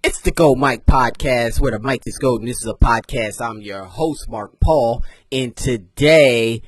It's the Go Mike podcast, where the mic is golden. This is a podcast. I'm your host, Mark Paul, and today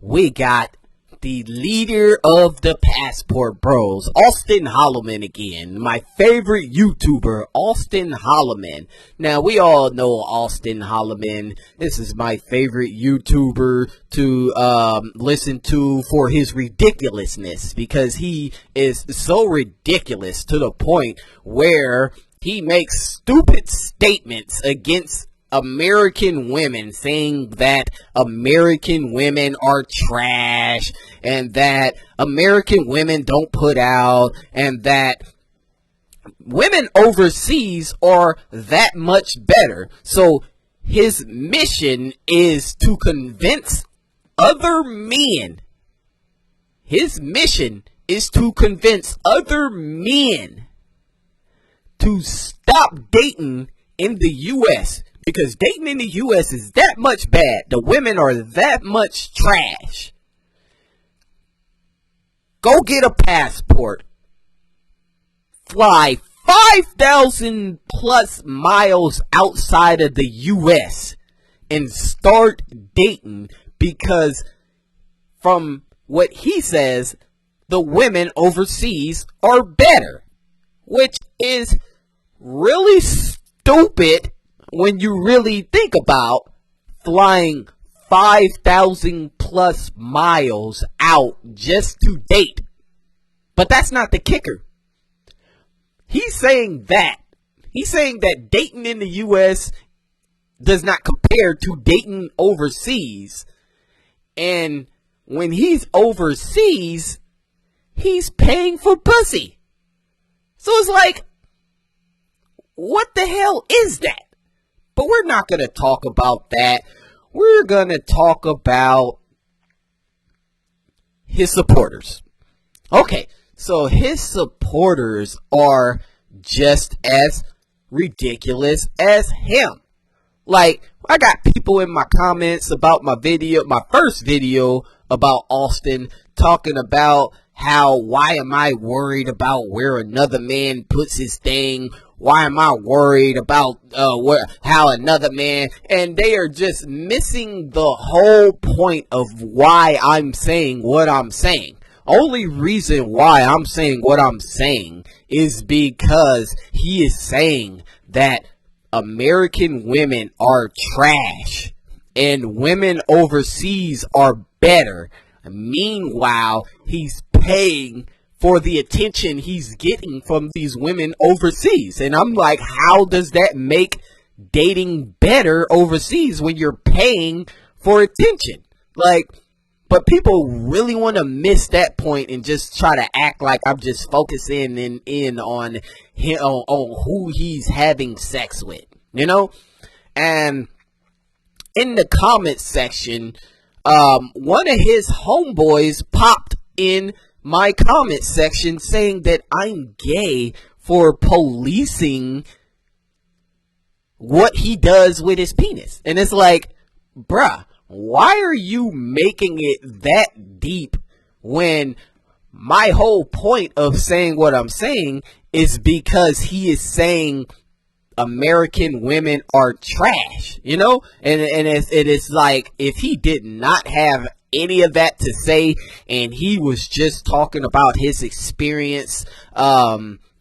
we got the leader of the Passport Bros, Auston Holleman again. My favorite YouTuber, Auston Holleman. Now, we all know Auston Holleman. This is my favorite YouTuber to listen to for his ridiculousness, because he is so ridiculous to the point where he makes stupid statements against American women, saying that American women are trash and that American women don't put out and that women overseas are that much better. So his mission is to convince other men. His mission is to convince other men to stop dating in the U.S. because dating in the U.S. is that much bad. The women are that much trash. Go get a passport. Fly 5,000 plus miles outside of the U.S. and start dating, because from what he says, the women overseas are better, which is really stupid when you really think about flying 5,000 plus miles out just to date. But that's not the kicker. He's saying that dating in the U.S. does not compare to dating overseas. And when he's overseas, he's paying for pussy. So it's like, what the hell is that? But we're not going to talk about that. We're going to talk about his supporters. Okay, so his supporters are just as ridiculous as him. Like, I got people in my comments about my first video about Auston, talking about why am I worried about where another man puts his thing? Why am I worried about how another man? And they are just missing the whole point of why I'm saying what I'm saying. Only reason why I'm saying what I'm saying is because he is saying that American women are trash and women overseas are better. Meanwhile, he's paying for the attention he's getting from these women overseas. And I'm like, how does that make dating better overseas when you're paying for attention? Like, but people really want to miss that point and just try to act like I'm just focusing in on him, on who he's having sex with, you know? And in the comment section, one of his homeboys popped in my comment section saying that I'm gay for policing what he does with his penis. And it's like, bruh, why are you making it that deep when my whole point of saying what I'm saying is because he is saying American women are trash, you know? And it's like, if he did not have any of that to say and he was just talking about his experience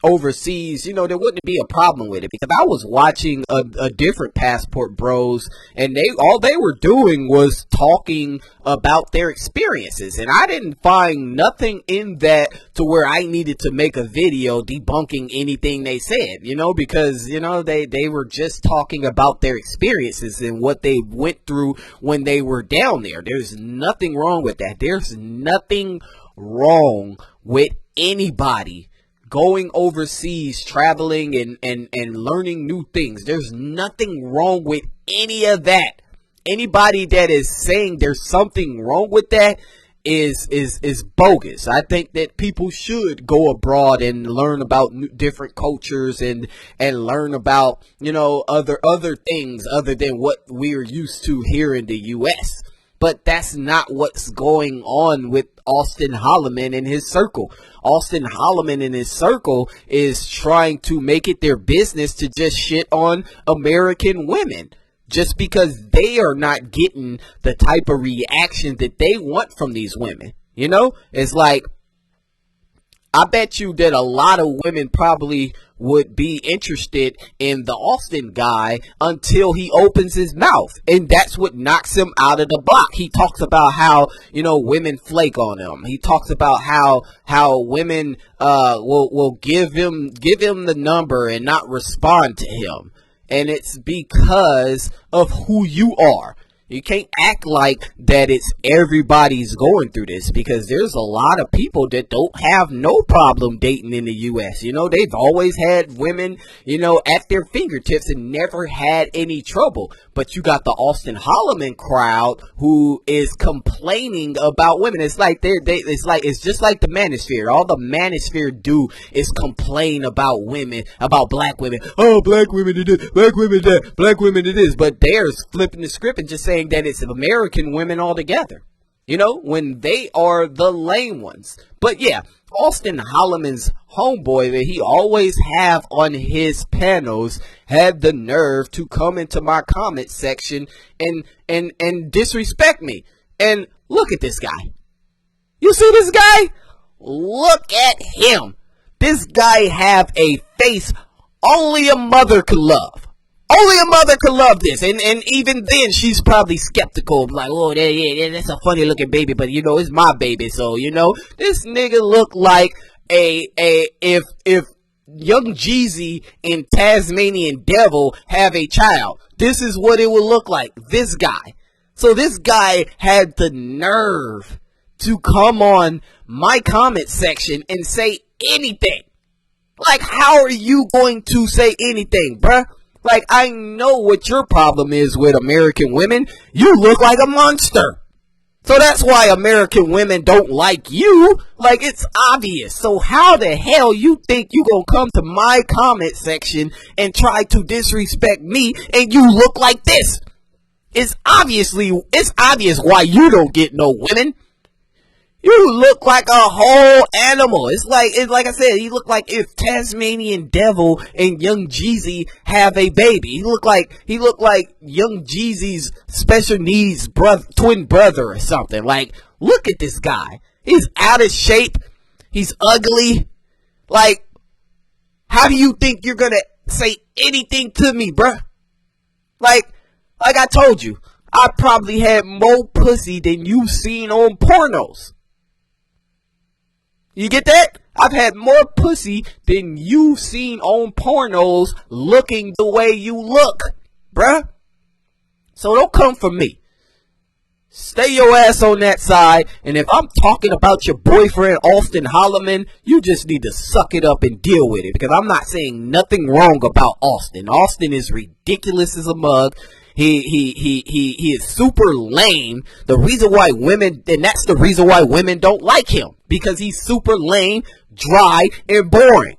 overseas, you know, there wouldn't be a problem with it. Because I was watching a different Passport Bros, and all they were doing was talking about their experiences, and I didn't find nothing in that to where I needed to make a video debunking anything they said, you know, because, you know, they were just talking about their experiences and what they went through when they were down there. There's nothing wrong with that. There's nothing wrong with anybody going overseas, traveling and learning new things. There's nothing wrong with any of that. Anybody that is saying there's something wrong with that is bogus. I think that people should go abroad and learn about different cultures and learn about, you know, other things other than what we're used to here in the U.S. But that's not what's going on with Auston Holleman and his circle. Auston Holleman and his circle is trying to make it their business to just shit on American women. Just because they are not getting the type of reaction that they want from these women. You know, it's like, I bet you that a lot of women probably would be interested in the Auston guy until he opens his mouth. And that's what knocks him out of the block. He talks about how, you know, women flake on him. He talks about how women will give him the number and not respond to him. And it's because of who you are. You can't act like that it's everybody's going through this, because there's a lot of people that don't have no problem dating in the U.S. You know, they've always had women, you know, at their fingertips and never had any trouble. But you got the Auston Holleman crowd who is complaining about women. It's like it's just like the manosphere. All the manosphere do is complain about women, about black women. Oh, black women did this, black women did that, black women did this. But they're flipping the script and just saying that it's American women altogether, you know, when they are the lame ones. But yeah, Auston Holleman's homeboy that he always have on his panels had the nerve to come into my comment section and disrespect me. And look at this guy. You see this guy? Look at him. This guy have a face only a mother could love. Only a mother could love this, and even then she's probably skeptical, like, oh, yeah, that's a funny looking baby, but you know, it's my baby, so you know, this nigga look like if Young Jeezy and Tasmanian Devil have a child, this is what it would look like. This guy. So this guy had the nerve to come on my comment section and say anything. Like, how are you going to say anything, bruh? Like, I know what your problem is with American women. You look like a monster. So that's why American women don't like you. Like, it's obvious. So how the hell you think you gonna come to my comment section and try to disrespect me and you look like this? It's obvious why you don't get no women. You look like a whole animal. It's like I said, you look like if Tasmanian Devil and Young Jeezy have a baby. He look like Young Jeezy's special needs twin brother or something. Like, look at this guy. He's out of shape. He's ugly. Like, how do you think you're gonna say anything to me, bruh? Like I told you, I probably had more pussy than you've seen on pornos. You get that? I've had more pussy than you've seen on pornos looking the way you look, bruh. So don't come for me. Stay your ass on that side. And if I'm talking about your boyfriend, Auston Holleman, you just need to suck it up and deal with it. Because I'm not saying nothing wrong about Auston. Auston is ridiculous as a mug. He is super lame. The reason why women, and that's the reason why women don't like him, because he's super lame, dry, and boring.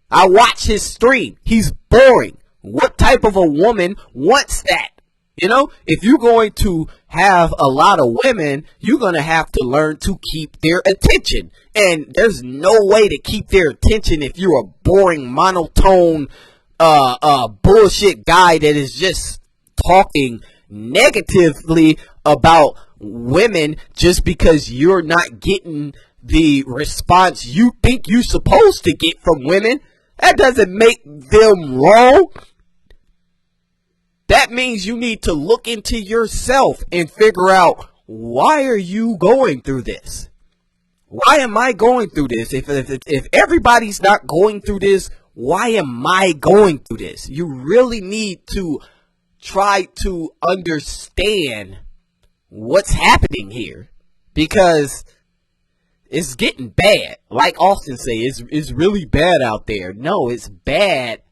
I watch his stream. He's boring. What type of a woman wants that? You know, if you're going to have a lot of women, you're going to have to learn to keep their attention. And there's no way to keep their attention if you're a boring, monotone, bullshit guy that is just talking negatively about women just because you're not getting the response you think you're supposed to get from women. That doesn't make them wrong. That means you need to look into yourself and figure out, why are you going through this? Why am I going through this? If everybody's not going through this, why am I going through this? You really need to try to understand what's happening here, because it's getting bad. Like Auston say, it's really bad out there. No, it's bad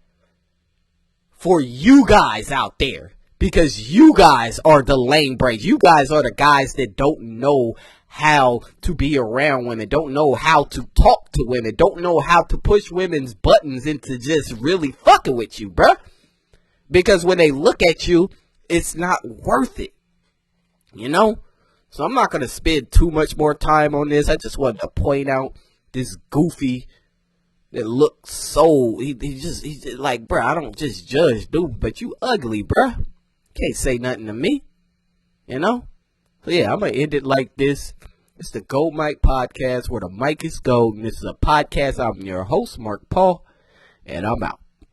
for you guys out there, because you guys are the lame breaks. You guys are the guys that don't know how to be around women, don't know how to talk to women, don't know how to push women's buttons into just really fucking with you, bruh. Because when they look at you, it's not worth it. You know? So I'm not going to spend too much more time on this. I just wanted to point out this goofy that looks so, he's like, bro, I don't just judge, dude, but you ugly, bro. Can't say nothing to me, you know? So yeah, I'm going to end it like this. It's the Gold Mike Podcast, where the mic is gold. And this is a podcast. I'm your host, Mark Paul, and I'm out.